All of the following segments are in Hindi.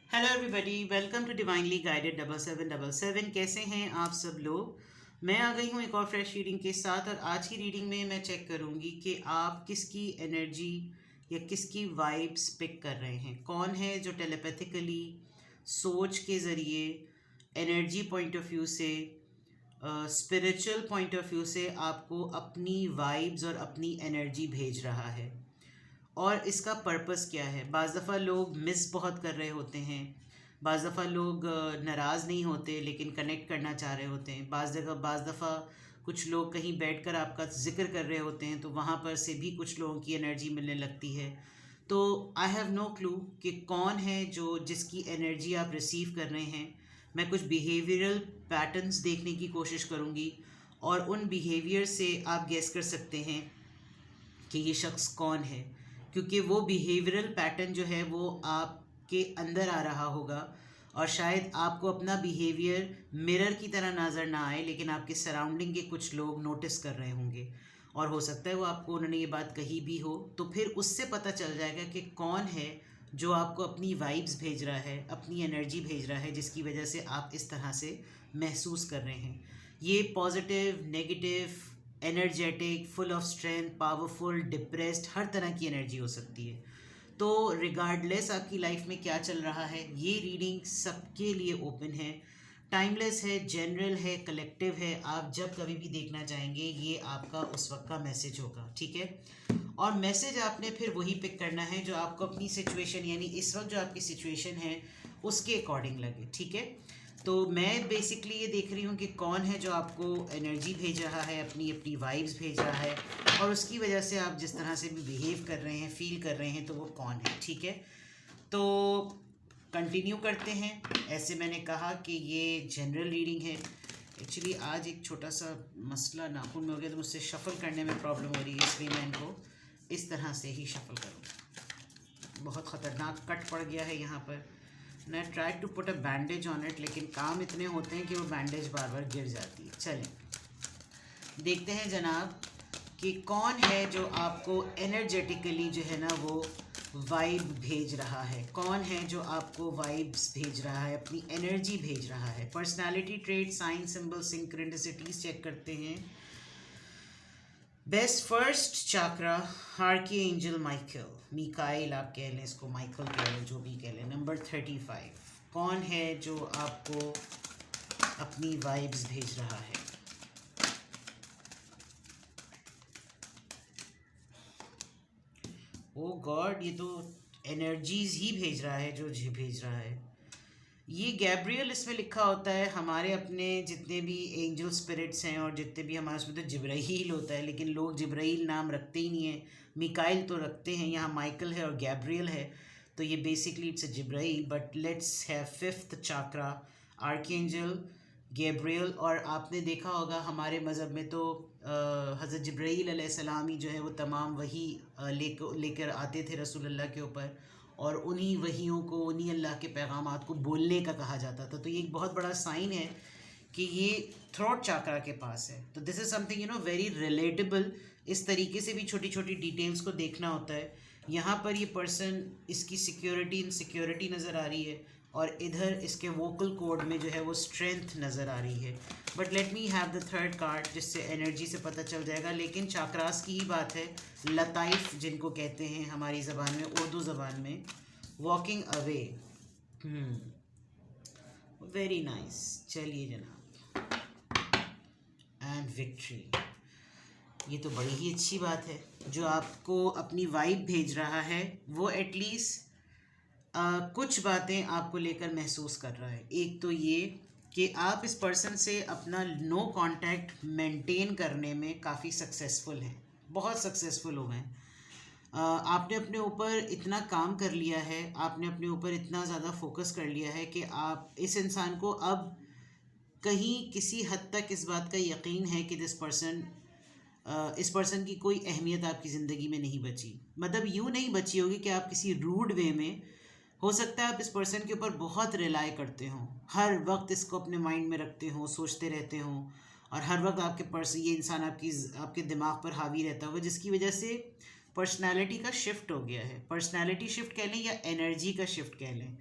Hello everybody, welcome to divinely guided 7777। कैसे हैं आप सब लोग। मैं आ गई हूँ एक और फ्रेश रीडिंग के साथ, और आज की रीडिंग में मैं चेक करूँगी कि आप किसकी एनर्जी या किसकी वाइब्स पिक कर रहे हैं। कौन है जो टेलीपैथिकली सोच के ज़रिए, एनर्जी पॉइंट ऑफ व्यू से, स्पिरिचुअल पॉइंट ऑफ व्यू से आपको अपनी वाइब्स और अपनी एनर्जी भेज रहा है, और इसका पर्पस क्या है। बाज़ दफ़ा लोग मिस बहुत कर रहे होते हैं, बाज़ दफ़ा लोग नाराज़ नहीं होते लेकिन कनेक्ट करना चाह रहे होते हैं। बाज़ दफ़ा कुछ लोग कहीं बैठकर आपका ज़िक्र कर रहे होते हैं तो वहाँ पर से भी कुछ लोगों की एनर्जी मिलने लगती है। तो आई हैव नो क्लू कि कौन है जो जिसकी एनर्जी आप रिसीव कर रहे हैं। मैं कुछ बिहेवियरल पैटर्न्स देखने की कोशिश करूँगी, और उन बिहेवियर से आप गेस कर सकते हैं कि ये शख्स कौन है, क्योंकि वो बिहेवियरल पैटर्न जो है वो आपके अंदर आ रहा होगा, और शायद आपको अपना बिहेवियर मिरर की तरह नज़र ना आए लेकिन आपके सराउंडिंग के कुछ लोग नोटिस कर रहे होंगे, और हो सकता है वो आपको उन्होंने ये बात कही भी हो। तो फिर उससे पता चल जाएगा कि कौन है जो आपको अपनी वाइब्स भेज रहा है, अपनी एनर्जी भेज रहा है, जिसकी वजह से आप इस तरह से महसूस कर रहे हैं। ये positive, negative, energetic, full of strength, powerful, depressed, हर तरह की एनर्जी हो सकती है। तो रिगार्डलेस आपकी लाइफ में क्या चल रहा है, ये रीडिंग सबके लिए ओपन है, टाइमलेस है, जनरल है, कलेक्टिव है। आप जब कभी भी देखना चाहेंगे ये आपका उस वक्त का मैसेज होगा, ठीक है। और मैसेज आपने फिर वही पिक करना है जो आपको अपनी सिचुएशन, यानी इस वक्त जो आपकी सिचुएशन है उसके अकॉर्डिंग लगे, ठीक है। तो मैं बेसिकली ये देख रही हूँ कि कौन है जो आपको एनर्जी भेज रहा है, अपनी अपनी वाइब्स भेज रहा है, और उसकी वजह से आप जिस तरह से भी बिहेव कर रहे हैं, फील कर रहे हैं, तो वो कौन है, ठीक है। तो कंटिन्यू करते हैं। ऐसे मैंने कहा कि ये जनरल रीडिंग है। एक्चुअली आज एक छोटा सा मसला नाखून में हो गया, तो मुझसे शफ़ल करने में प्रॉब्लम हो रही है, इसलिए मैं इनको इस तरह से ही शफ़ल करूँगा। बहुत ख़तरनाक कट पड़ गया है यहाँ पर। मैं try to put a bandage on it, लेकिन काम इतने होते हैं कि वो बैंडेज बार बार गिर जाती है। चलें देखते हैं जनाब कि कौन है जो आपको एनर्जेटिकली जो है ना वो वाइब भेज रहा है। कौन है जो आपको वाइब्स भेज रहा है, अपनी एनर्जी भेज रहा है। Personality trait, sign, symbol, synchronicities check करते हैं। Best first chakra, archangel Michael, मिकाइल आप कह लें, इसको माइकल कह लें, जो भी कह लें। नंबर 35, कौन है जो आपको अपनी वाइब्स भेज रहा है। ओ गॉड, ये तो एनर्जीज ही भेज रहा है, जो भेज रहा है ये गैब्रियल। इसमें लिखा होता है हमारे अपने जितने भी एंजल स्पिरिट्स हैं, और जितने भी हमारे उसमें तो जिब्राइल होता है, लेकिन लोग जिब्राइल नाम रखते ही नहीं है। मिकाइल तो रखते हैं, यहाँ माइकल है और गैब्रियल है, तो ये basically it's a Jibrail. But let's have fifth chakra, archangel Gabriel. और आपने देखा होगा हमारे मज़हब में तो हज़रत जिब्राइल अलैहिस्सलाम ही जो है वो तमाम वही लेकर आते थे रसूल अल्लाह के ऊपर, और उन्हीं वहियों को, उन्हीं अल्लाह के पैगामात को बोलने का कहा जाता था। तो ये एक बहुत बड़ा साइन है कि ये थ्रोट चाक्रा के पास है। तो this is something very relatable. इस तरीके से भी छोटी छोटी डिटेल्स को देखना होता है। यहाँ पर ये पर्सन, इसकी सिक्योरिटी इनसिक्योरिटी नज़र आ रही है, और इधर इसके वोकल कोड में जो है वो स्ट्रेंथ नज़र आ रही है। But let me have the third card, जिससे एनर्जी से पता चल जाएगा। लेकिन चाक्रास की ही बात है, लताइफ जिनको कहते हैं हमारी ज़बान में, उर्दू ज़बान में। Walking away, very nice. चलिए जनाब, एंड विक्ट्री। ये तो बड़ी ही अच्छी बात है। जो आपको अपनी वाइब भेज रहा है वो एटलीस्ट कुछ बातें आपको लेकर महसूस कर रहा है। एक तो ये कि आप इस पर्सन से अपना नो कांटेक्ट मेंटेन करने में काफ़ी सक्सेसफुल हैं, बहुत सक्सेसफुल हो गए। आपने अपने ऊपर इतना काम कर लिया है, आपने अपने ऊपर इतना ज़्यादा फोकस कर लिया है कि आप इस इंसान को अब कहीं किसी हद तक इस बात का यकीन है कि इस पर्सन की कोई अहमियत आपकी ज़िंदगी में नहीं बची। मतलब यूँ नहीं बची होगी कि आप किसी रूड वे में, हो सकता है आप इस पर्सन के ऊपर बहुत रिलाई करते हो, हर वक्त इसको अपने माइंड में रखते हो, सोचते रहते हो, और हर वक्त ये इंसान आपके दिमाग पर हावी रहता होगा, जिसकी वजह से पर्सनालिटी का शिफ्ट हो गया है। पर्सनालिटी शिफ्ट कह लें या एनर्जी का शिफ्ट कह लें।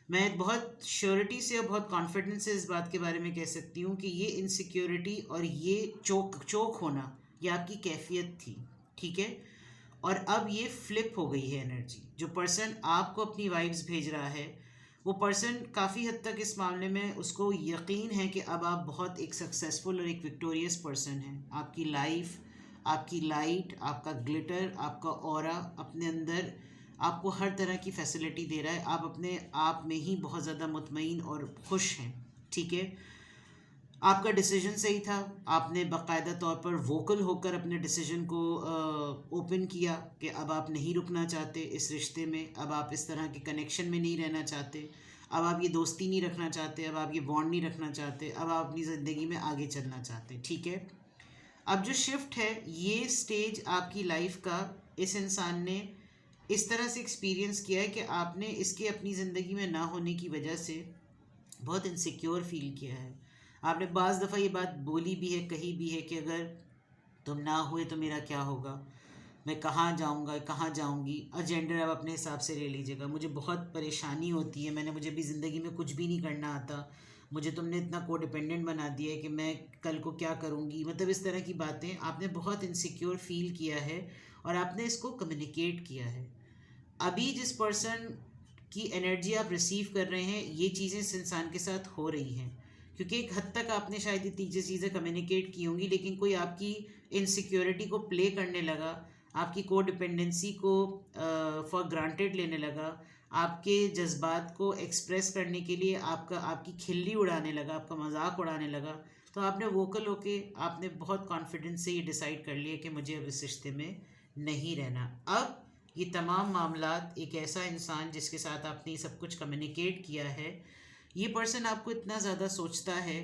मैं बहुत श्योरिटी से और बहुत कॉन्फिडेंस से इस बात के बारे में कह सकती हूँ कि ये इनसिक्योरिटी और ये चोक होना ये आपकी कैफियत थी, ठीक है। और अब ये फ्लिप हो गई है एनर्जी। जो पर्सन आपको अपनी वाइब्स भेज रहा है वो पर्सन काफ़ी हद तक इस मामले में उसको यकीन है कि अब आप बहुत एक सक्सेसफुल और एक विक्टोरियस पर्सन हैं। आपकी लाइफ, आपकी लाइट, आपका ग्लिटर, आपका ऑरा अपने अंदर आपको हर तरह की फैसिलिटी दे रहा है। आप अपने आप में ही बहुत ज़्यादा मुतमईन और खुश हैं, ठीक है। आपका डिसीजन सही था। आपने बाकायदा तौर पर वोकल होकर अपने डिसीजन को ओपन किया कि अब आप नहीं रुकना चाहते इस रिश्ते में, अब आप इस तरह के कनेक्शन में नहीं रहना चाहते, अब आप ये दोस्ती नहीं रखना चाहते, अब आप ये बॉन्ड नहीं रखना चाहते, अब आप अपनी ज़िंदगी में आगे चलना चाहते, ठीक है। अब जो शिफ्ट है, ये स्टेज आपकी लाइफ का इस इंसान ने इस तरह से एक्सपीरियंस किया है कि आपने इसके अपनी ज़िंदगी में ना होने की वजह से बहुत इनसिक्योर फील किया है। आपने बाज़ दफ़ा ये बात बोली भी है, कही भी है कि अगर तुम ना हुए तो मेरा क्या होगा, मैं कहाँ जाऊँगा, कहाँ जाऊँगी। और जेंडर अब अपने हिसाब से ले लीजिएगा। मुझे बहुत परेशानी होती है, मुझे भी ज़िंदगी में कुछ भी नहीं करना आता, मुझे तुमने इतना कोडिपेंडेंट बना दिया है कि मैं कल को क्या करूँगी। मतलब इस तरह की बातें आपने बहुत इनसिक्योर फील किया है और आपने इसको कम्युनिकेट किया है। अभी जिस पर्सन की एनर्जी आप रिसीव कर रहे हैं, ये चीज़ें इस इंसान के साथ हो रही हैं क्योंकि एक हद तक आपने शायद ये चीज़ें कम्युनिकेट की होंगी, लेकिन कोई आपकी इनसिक्योरिटी को प्ले करने लगा, आपकी को डिपेंडेंसी को फॉर ग्रांटेड लेने लगा, आपके जज्बात को एक्सप्रेस करने के लिए आपकी खिल्ली उड़ाने लगा, आपका मजाक उड़ाने लगा। तो आपने वोकल होके आपने बहुत कॉन्फिडेंस से ये डिसाइड कर लिया कि मुझे अब इस रिश्ते में नहीं रहना। अब ये तमाम मामलात एक ऐसा इंसान जिसके साथ आपने ये सब कुछ कम्युनिकेट किया है, ये पर्सन आपको इतना ज़्यादा सोचता है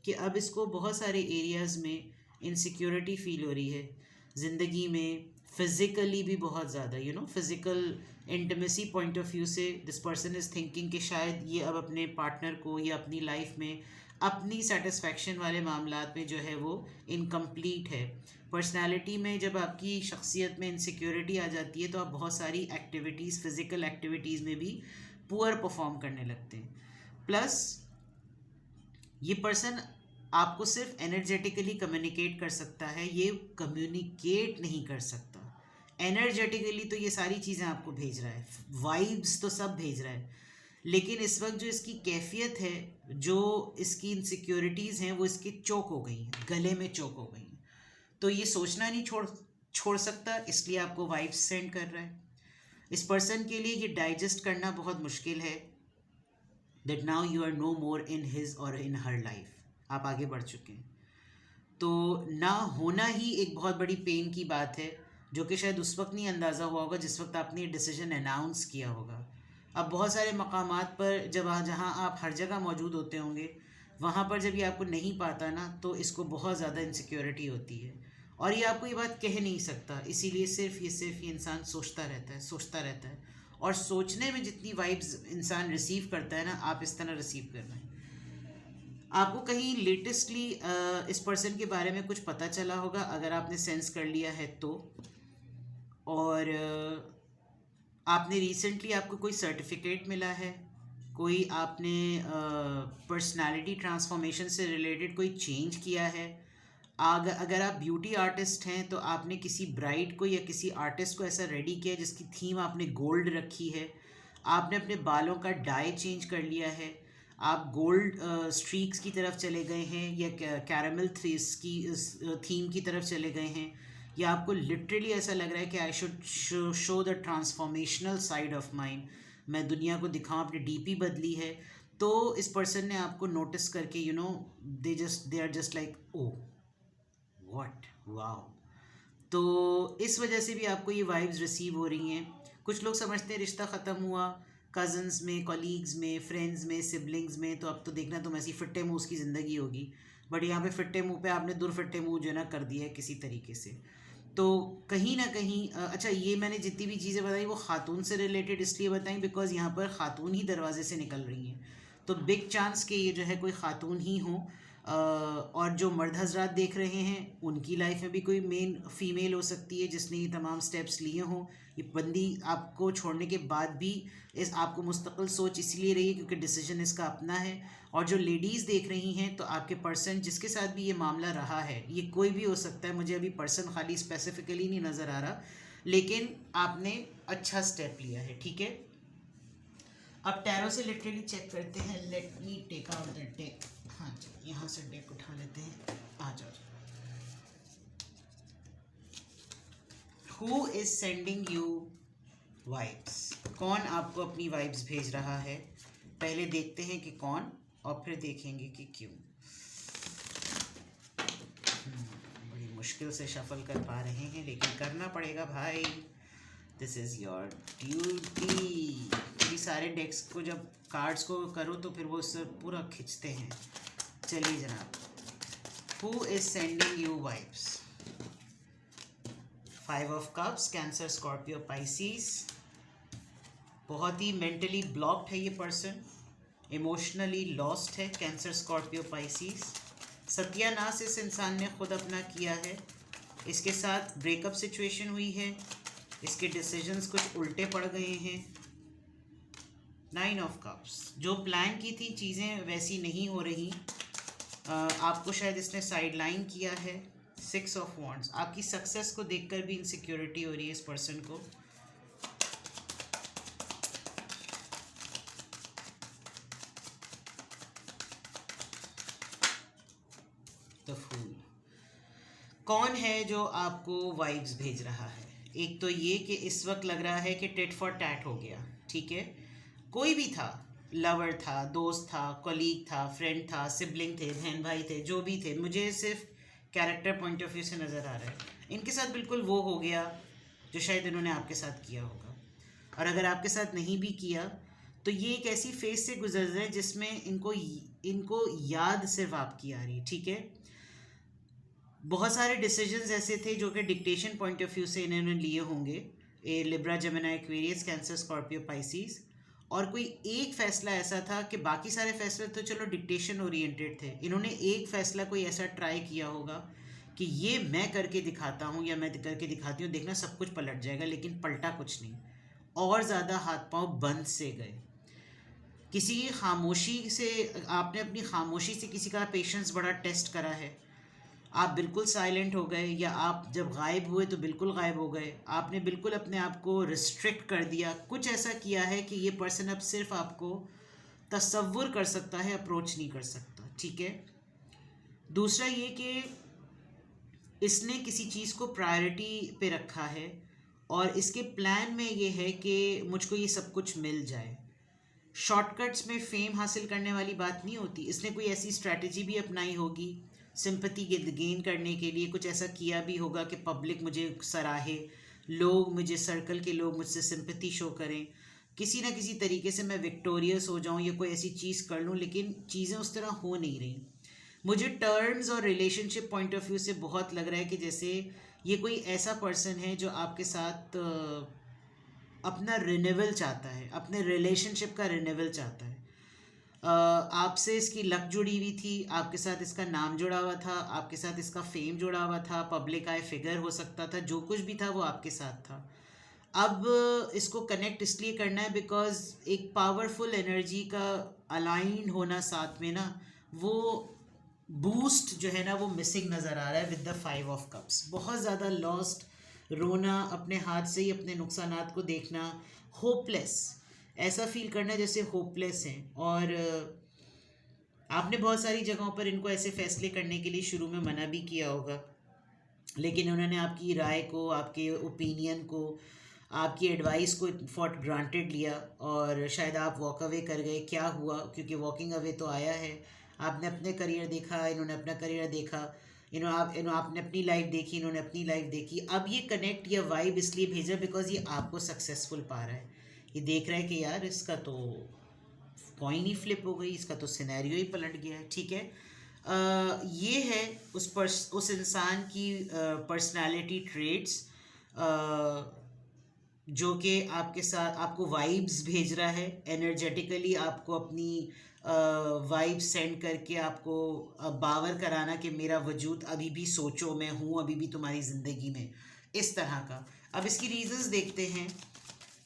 कि अब इसको बहुत सारे एरियाज़ में इनसिक्योरिटी फील हो रही है ज़िंदगी में, फ़िज़िकली भी बहुत ज़्यादा, physical intimacy point of view से दिस पर्सन इज़ थिंकिंग कि शायद ये अब अपने पार्टनर को या अपनी लाइफ में अपनी सेटिस्फैक्शन वाले मामलात में जो है वो इनकम्प्लीट है। पर्सनालिटी में जब आपकी शख्सियत में इनसिक्योरिटी आ जाती है तो आप बहुत सारी एक्टिविटीज़, फ़िज़िकल एक्टिविटीज़ में भी पुअर परफॉर्म करने लगते हैं। प्लस ये पर्सन आपको सिर्फ एनर्जेटिकली कम्युनिकेट कर सकता है, ये कम्युनिकेट नहीं कर सकता। एनर्जेटिकली तो ये सारी चीज़ें आपको भेज रहा है, वाइब्स तो सब भेज रहा है, लेकिन इस वक्त जो इसकी कैफियत है, जो इसकी इनसिक्योरिटीज़ हैं, वो इसके चोक हो गई हैं, गले में चोक हो गई हैं। तो ये सोचना नहीं छोड़ सकता, इसलिए आपको वाइब्स सेंड कर रहा है। इस पर्सन के लिए ये डाइजेस्ट करना बहुत मुश्किल है that now you are no more in his or in her life, आप आगे बढ़ चुके हैं। तो ना होना ही एक बहुत बड़ी पेन की बात है, जो कि शायद उस वक्त नहीं अंदाज़ा हुआ होगा जिस वक्त आपने ये डिसीजन अनाउंस किया होगा। अब बहुत सारे मकामात पर जहाँ आप हर जगह मौजूद होते होंगे, वहाँ पर जब ये आपको नहीं पाता ना, तो इसको बहुत ज़्यादा इनसिक्योरिटी होती है और ये आपको ये बात कह नहीं सकता, इसीलिए सिर्फ ये इंसान सोचता रहता है। और सोचने में जितनी वाइब्स इंसान रिसीव करता है ना, आप इस तरह रिसीव कर रहे हैं। आपको कहीं लेटेस्टली इस पर्सन के बारे में कुछ पता चला होगा, अगर आपने सेंस कर लिया है तो। और आपने रिसेंटली आपको कोई सर्टिफिकेट मिला है, कोई आपने पर्सनालिटी ट्रांसफॉर्मेशन से रिलेटेड कोई चेंज किया है। अगर आप ब्यूटी आर्टिस्ट हैं तो आपने किसी ब्राइड को या किसी आर्टिस्ट को ऐसा रेडी किया जिसकी थीम आपने गोल्ड रखी है। आपने अपने बालों का डाई चेंज कर लिया है, आप गोल्ड स्ट्रीक्स की तरफ चले गए हैं या कैरामल थ्रेस की थीम की तरफ चले गए हैं, या आपको लिटरली ऐसा लग रहा है कि I should show the transformational side of mind, मैं दुनिया को दिखाऊं, अपनी डीपी बदली है। तो इस पर्सन ने आपको नोटिस करके they are just like oh what wow. तो इस वजह से भी आपको ये वाइब्स रिसीव हो रही हैं। कुछ लोग समझते हैं रिश्ता ख़त्म हुआ, कज़न्स में, कॉलीग्स में, फ्रेंड्स में, सिबलिंग्स में, तो अब तो देखना तुम ऐसी फिट्टे मुँह उसकी ज़िंदगी होगी। बट यहाँ पे फिट्टे मुँह पे आपने दुरफिट्टे मुँह जो है ना कर दिया है किसी तरीके से। तो कहीं ना कहीं अच्छा, ये मैंने जितनी भी चीज़ें बताई वो ख़ातून से रिलेटेड इसलिए बताई बिकॉज यहाँ पर ख़ातून ही दरवाजे से निकल रही हैं, तो बिग चांस कि ये जो है कोई ख़ातून ही हो। और जो मर्द हजरात देख रहे हैं उनकी लाइफ में भी कोई मेन फीमेल हो सकती है जिसने ये तमाम स्टेप्स लिए हों। ये बंदी आपको छोड़ने के बाद भी इस आपको मुस्तकिल सोच इसलिए रही है क्योंकि डिसीजन इसका अपना है। और जो लेडीज़ देख रही हैं तो आपके पर्सन जिसके साथ भी ये मामला रहा है, ये कोई भी हो सकता है, मुझे अभी पर्सन खाली स्पेसिफिकली नहीं नज़र आ रहा, लेकिन आपने अच्छा स्टेप लिया है, ठीक है। अब टैरो से लिटरली चेक करते हैं। Let me take out the deck. हाँ जी, यहाँ से डेक उठा लेते हैं। आ जाओ। Who is sending you vibes? कौन आपको अपनी वाइब्स भेज रहा है? पहले देखते हैं कि कौन, और फिर देखेंगे कि क्यों। बड़ी मुश्किल से शफल कर पा रहे हैं, लेकिन करना पड़ेगा भाई। This is your duty. ये सारे डेक्स को जब कार्ड्स को करो तो फिर वो सब पूरा खींचते हैं। चलिए जनाब, who is sending you vibes? 5 of cups, cancer, Scorpio, Pisces. बहुत ही मेंटली ब्लॉक्ड है ये पर्सन, इमोशनली लॉस्ट है। Cancer, Scorpio, Pisces. सत्यानाश इस इंसान ने खुद अपना किया है। इसके साथ ब्रेकअप सिचुएशन हुई है, इसके डिसीजंस कुछ उल्टे पड़ गए हैं। 9 ऑफ कप्स, जो प्लान की थी चीज़ें वैसी नहीं हो रही। आपको शायद इसने साइडलाइन किया है। 6 ऑफ वॉन्ड्स, आपकी सक्सेस को देखकर भी इनसिक्योरिटी हो रही है इस पर्सन को। द फूल, कौन है जो आपको वाइब्स भेज रहा है? एक तो ये कि इस वक्त लग रहा है कि टिट फॉर टैट हो गया, ठीक है। कोई भी था, लवर था, दोस्त था, कलीग था, फ्रेंड था, सिबलिंग थे, बहन भाई थे, जो भी थे, मुझे सिर्फ कैरेक्टर पॉइंट ऑफ व्यू से नज़र आ रहा है इनके साथ बिल्कुल वो हो गया जो शायद इन्होंने आपके साथ किया होगा। और अगर आपके साथ नहीं भी किया तो ये एक ऐसी फेज से गुजर रहे हैं जिसमें इनको याद सिर्फ आपकी आ रही है, ठीक है। बहुत सारे डिसीजंस ऐसे थे जो कि डिक्टेशन पॉइंट ऑफ व्यू से इन्होंने लिए होंगे। A Libra, Gemini, Aquarius, Cancer, Scorpio, Pisces. और कोई एक फ़ैसला ऐसा था कि बाकी सारे फैसले तो चलो डिक्टेशन ओरिएंटेड थे, इन्होंने एक फ़ैसला कोई ऐसा ट्राई किया होगा कि ये मैं करके दिखाता हूँ या मैं करके दिखाती हूँ, देखना सब कुछ पलट जाएगा, लेकिन पलटा कुछ नहीं, और ज़्यादा हाथ पांव बंद से गए। किसी की खामोशी से, आपने अपनी खामोशी से किसी का पेशेंस बड़ा टेस्ट करा है। आप बिल्कुल साइलेंट हो गए, या आप जब गायब हुए तो बिल्कुल गायब हो गए। आपने बिल्कुल अपने आप को रिस्ट्रिक्ट कर दिया, कुछ ऐसा किया है कि ये पर्सन अब सिर्फ आपको तसव्वुर कर सकता है, अप्रोच नहीं कर सकता, ठीक है। दूसरा ये कि इसने किसी चीज़ को प्रायोरिटी पे रखा है और इसके प्लान में ये है कि मुझको ये सब कुछ मिल जाए। शॉर्टकट्स में फेम हासिल करने वाली बात नहीं होती। इसने कोई ऐसी स्ट्रैटेजी भी अपनाई होगी सिंपैथी गेन करने के लिए, कुछ ऐसा किया भी होगा कि पब्लिक मुझे सराहे, लोग मुझे, सर्कल के लोग मुझसे सिंपैथी शो करें, किसी ना किसी तरीके से मैं विक्टोरियस हो जाऊं या कोई ऐसी चीज़ कर लूं, लेकिन चीज़ें उस तरह हो नहीं रही। मुझे टर्म्स और रिलेशनशिप पॉइंट ऑफ व्यू से बहुत लग रहा है कि जैसे ये कोई ऐसा पर्सन है जो आपके साथ अपना रिन्यूअल चाहता है, अपने रिलेशनशिप का रिन्यूअल चाहता है। आपसे इसकी लक जुड़ी हुई थी, आपके साथ इसका नाम जुड़ा हुआ था, आपके साथ इसका फेम जुड़ा हुआ था, पब्लिक आई फिगर हो सकता था, जो कुछ भी था वो आपके साथ था। अब इसको कनेक्ट इसलिए करना है बिकॉज एक पावरफुल एनर्जी का अलाइन होना साथ में ना, वो बूस्ट जो है ना वो मिसिंग नज़र आ रहा है विद द 5 ऑफ कप्स। बहुत ज़्यादा लॉस्ट, रोना, अपने हाथ से ही अपने नुकसानात को देखना, होपलेस, ऐसा फील करना जैसे होपलेस हैं। और आपने बहुत सारी जगहों पर इनको ऐसे फैसले करने के लिए शुरू में मना भी किया होगा, लेकिन उन्होंने आपकी राय को, आपके ओपिनियन को, आपकी एडवाइस को फॉर ग्रांटेड लिया और शायद आप वॉक अवे कर गए। क्या हुआ? क्योंकि वॉकिंग अवे तो आया है। आपने अपने करियर देखा, इन्होंने अपना करियर देखा, आपने अपनी लाइफ देखी, इन्होंने अपनी लाइफ देखी। अब ये कनेक्ट या वाइब इसलिए भेजा बिकॉज ये आपको सक्सेसफुल पा रहा है। ये देख रहा है कि यार इसका तो कॉइन ही फ्लिप हो गई, इसका तो सिनेरियो ही पलट गया है, ठीक है। ये है उस इंसान की पर्सनालिटी ट्रेट्स। जो कि आपके साथ आपको वाइब्स भेज रहा है, एनर्जेटिकली आपको अपनी वाइब सेंड करके आपको बावर कराना कि मेरा वजूद अभी भी, सोचो मैं हूँ अभी भी तुम्हारी ज़िंदगी में, इस तरह का। अब इसकी रीजंस देखते हैं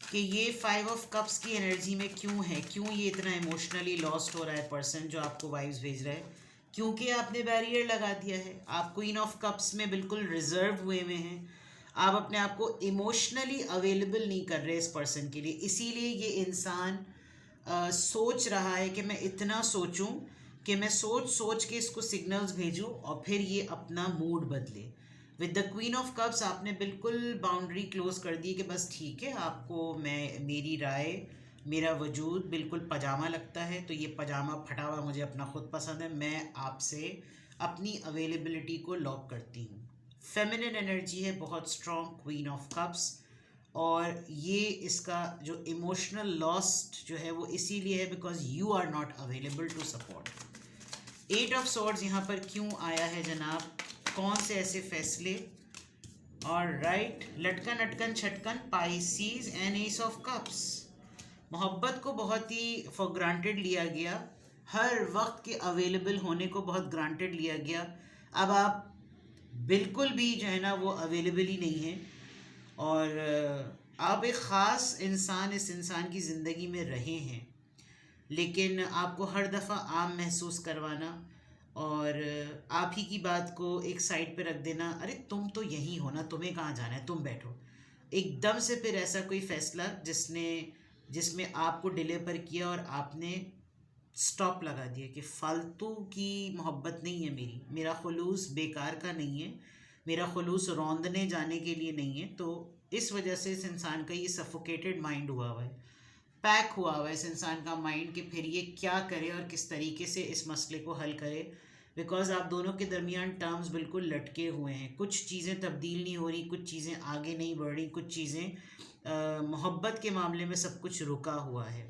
कि ये 5 ऑफ कप्स की एनर्जी में क्यों है, क्यों ये इतना इमोशनली लॉस्ट हो रहा है पर्सन जो आपको वाइब्स भेज रहा है। क्योंकि आपने बैरियर लगा दिया है, आप क्वीन ऑफ कप्स में बिल्कुल रिजर्व हुए में हैं, आप अपने आप को इमोशनली अवेलेबल नहीं कर रहे इस पर्सन के लिए, इसीलिए ये इंसान सोच रहा है कि मैं इतना सोचूं कि मैं सोच सोच के इसको सिग्नल्स भेजूं और फिर ये अपना मूड बदले। With the queen of cups आपने बिल्कुल बाउंड्री क्लोज कर दी कि बस ठीक है, आपको मैं, मेरी राय, मेरा वजूद बिल्कुल पजामा लगता है, तो ये पजामा फटा हुआ मुझे अपना खुद पसंद है, मैं आपसे अपनी अवेलेबिलिटी को लॉक करती हूँ। फेमिनिन एनर्जी है बहुत स्ट्रॉन्ग क्वीन ऑफ कप्स, और ये इसका जो इमोशनल लॉस्ट जो है वो इसीलिए है because you are not available to support. 8 of swords यहाँ पर क्यों आया है जनाब, कौन से ऐसे फैसले, और राइट, लटकन अटकन छटकन, Pisces and ace of cups. मोहब्बत को बहुत ही फॉर ग्रांटेड लिया गया, हर वक्त के अवेलेबल होने को बहुत ग्रांटेड लिया गया। अब आप बिल्कुल भी जो है ना वो अवेलेबल ही नहीं है, और आप एक ख़ास इंसान इस इंसान की ज़िंदगी में रहे हैं, लेकिन आपको हर दफ़ा आम महसूस करवाना और आप ही की बात को एक साइड पे रख देना, अरे तुम तो यहीं हो ना, तुम्हें कहाँ जाना है, तुम बैठो। एकदम से फिर ऐसा कोई फ़ैसला जिसमें आपको डिले पर किया और आपने स्टॉप लगा दिया कि फालतू की मोहब्बत नहीं है मेरी, मेरा खुलूस बेकार का नहीं है, मेरा खुलूस रौंदने जाने के लिए नहीं है। तो इस वजह से इस इंसान का ये सफोकेटेड माइंड हुआ हुआ है, पैक हुआ हुआ है इस इंसान का माइंड कि फिर ये क्या करे और किस तरीके से इस मसले को हल करे। बिकॉज आप दोनों के दरमियान टर्म्स बिल्कुल लटके हुए हैं, कुछ चीज़ें तब्दील नहीं हो रही, कुछ चीज़ें आगे नहीं बढ़ रही, कुछ चीज़ें मोहब्बत के मामले में सब कुछ रुका हुआ है।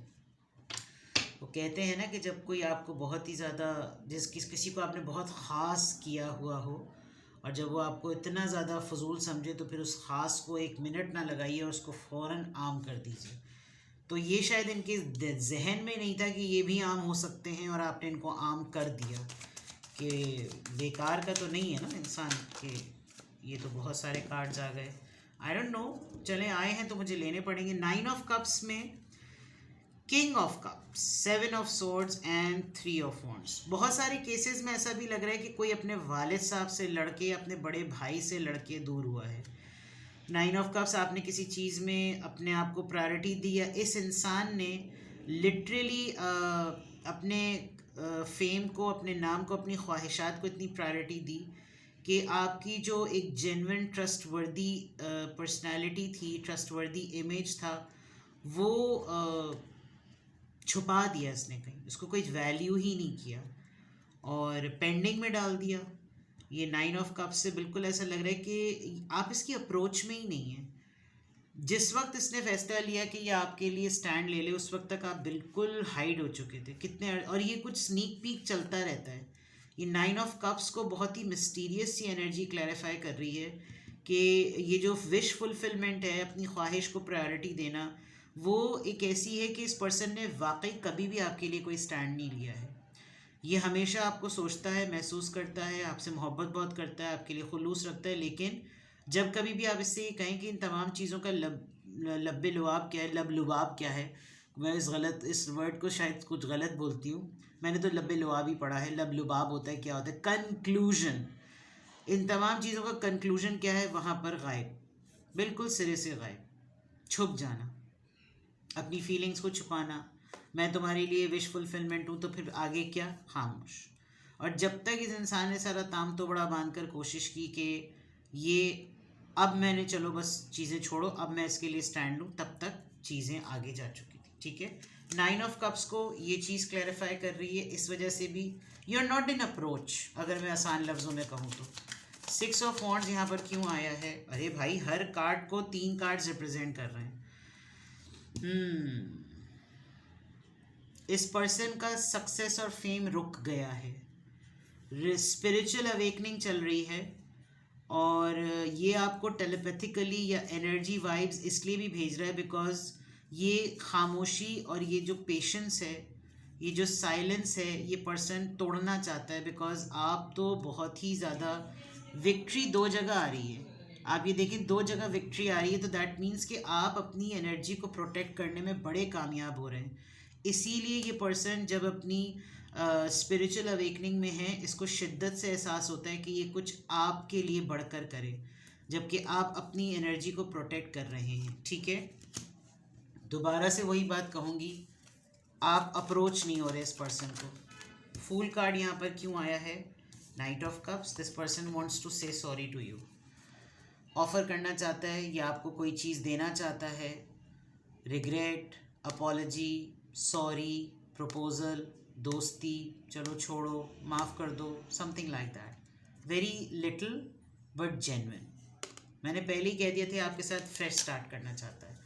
वो कहते हैं ना कि जब कोई आपको बहुत ही ज़्यादा, किसी को आपने बहुत ख़ास किया हुआ हो और जब वो आपको इतना ज़्यादा फजूल समझे तो फिर उस ख़ास को एक मिनट ना लगाइए और उसको फ़ौरन आम कर दीजिए। तो ये शायद इनके जहन में नहीं था कि ये भी आम हो सकते हैं और आपने इनको आम कर दिया कि बेकार का तो नहीं है ना इंसान के। ये तो बहुत सारे कार्ड्स आ गए, आई डोंट नो, चले आए हैं तो मुझे लेने पड़ेंगे। 9 ऑफ कप्स में king of cups, 7 of swords and 3 of wands. बहुत सारे केसेस में ऐसा भी लग रहा है कि कोई अपने वालिद साहब से लड़के, अपने बड़े भाई से लड़के दूर हुआ है। 9 ऑफ कप्स, आपने किसी चीज़ में अपने आप को प्रायोरिटी दी, या इस इंसान ने लिटरली अपने फेम को, अपने नाम को, अपनी ख्वाहिशात को इतनी प्रायोरिटी दी कि आपकी जो एक जेन्युइन ट्रस्टवर्दी पर्सनालिटी थी, ट्रस्टवर्दी इमेज था, वो छुपा दिया इसने कहीं, उसको कोई वैल्यू ही नहीं किया और पेंडिंग में डाल दिया। ये 9 ऑफ कप्स से बिल्कुल ऐसा लग रहा है कि आप इसकी अप्रोच में ही नहीं है। जिस वक्त इसने फैसला लिया कि ये आपके लिए स्टैंड ले ले, उस वक्त तक आप बिल्कुल हाइड हो चुके थे कितने, और ये कुछ स्नीक पीक चलता रहता है। ये 9 ऑफ कप्स को बहुत ही मिस्टीरियस सी एनर्जी क्लैरिफाई कर रही है कि ये जो विश फुलफिलमेंट है, अपनी ख्वाहिश को प्रायोरिटी देना, वो एक ऐसी है कि इस पर्सन ने वाकई कभी भी आपके लिए कोई स्टैंड नहीं लिया है। ये हमेशा आपको सोचता है, महसूस करता है, आपसे मोहब्बत बहुत करता है, आपके लिए खुलूस रखता है, लेकिन जब कभी भी आप इससे ये कहें कि इन तमाम चीज़ों का लब्बे लुआब क्या है, लब लुबाब क्या है, मैं इस वर्ड को शायद कुछ गलत बोलती हूँ, मैंने तो लब्बे लुआब ही पढ़ा है, लब लुबाब होता है, क्या होता है, कंक्लूजन। इन तमाम चीज़ों का कंक्लूजन क्या है, वहाँ पर गायब, बिल्कुल सिरे से गायब, छुप जाना, अपनी फीलिंग्स को छुपाना, मैं तुम्हारे लिए विश फुलफिलमेंट हूँ, तो फिर आगे क्या, खामोश। और जब तक इस इंसान ने सारा ताम तो बड़ा बांध कर कोशिश की कि ये अब मैंने, चलो बस चीज़ें छोड़ो, अब मैं इसके लिए स्टैंड लूँ, तब तक चीज़ें आगे जा चुकी थी। ठीक है, 9 ऑफ कप्स को ये चीज़ क्लैरिफाई कर रही है, इस वजह से भी you are not in approach, अगर मैं आसान लफ्ज़ों में कहूँ तो। 6 ऑफ वॉन्ड्स यहाँ पर क्यों आया है, अरे भाई हर कार्ड को 3 कार्ड्स रिप्रेजेंट कर रहे हैं। इस पर्सन का सक्सेस और फेम रुक गया है, स्पिरिचुअल अवेकनिंग चल रही है, और ये आपको टेलीपैथिकली या एनर्जी वाइब्स इसलिए भी भेज रहा है बिकॉज ये खामोशी और ये जो पेशेंस है, ये जो साइलेंस है, ये पर्सन तोड़ना चाहता है बिकॉज आप तो बहुत ही ज़्यादा विक्ट्री दो जगह आ रही है। आप ये देखें, दो जगह विक्ट्री आ रही है, तो दैट मीन्स कि आप अपनी एनर्जी को प्रोटेक्ट करने में बड़े कामयाब हो रहे हैं। इसीलिए ये पर्सन जब अपनी स्पिरिचुअल अवेकनिंग में है, इसको शिद्दत से एहसास होता है कि ये कुछ आपके लिए बढ़कर करे, जबकि आप अपनी एनर्जी को प्रोटेक्ट कर रहे हैं। ठीक है, दोबारा से वही बात कहूँगी, आप अप्रोच नहीं हो रहे इस पर्सन को। फूल कार्ड यहाँ पर क्यों आया है? Knight of cups. This person wants to say sorry to you. Offer करना चाहता है या आपको कोई चीज़ देना चाहता है। रिग्रेट, अपॉलजी, सॉरी, प्रपोजल, दोस्ती, चलो छोड़ो, माफ़ कर दो, something like that. Very little but genuine. मैंने पहले ही कह दिया था आपके साथ फ्रेश स्टार्ट करना चाहता है।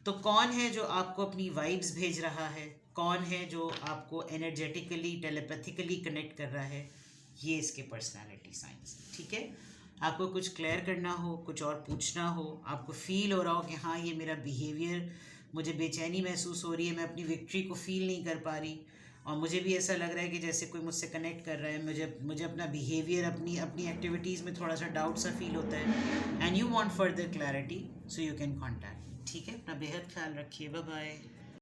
तो कौन है जो आपको अपनी वाइब्स भेज रहा है? कौन है जो आपको एनर्जेटिकली टेलीपैथिकली कनेक्ट कर रहा है? ये इसके पर्सनालिटी साइंस। ठीक है, आपको कुछ क्लियर करना हो, कुछ और पूछना हो, आपको फील हो रहा हो कि हाँ ये मेरा बिहेवियर, मुझे बेचैनी महसूस हो रही है, मैं अपनी विक्ट्री को फील नहीं कर पा रही, और मुझे भी ऐसा लग रहा है कि जैसे कोई मुझसे कनेक्ट कर रहा है, मुझे अपना बिहेवियर, अपनी एक्टिविटीज़ में थोड़ा सा डाउट सा फील होता है, and you want further clarity, so you can contact. ठीक है, अपना बेहद ख्याल रखिए। Bye bye.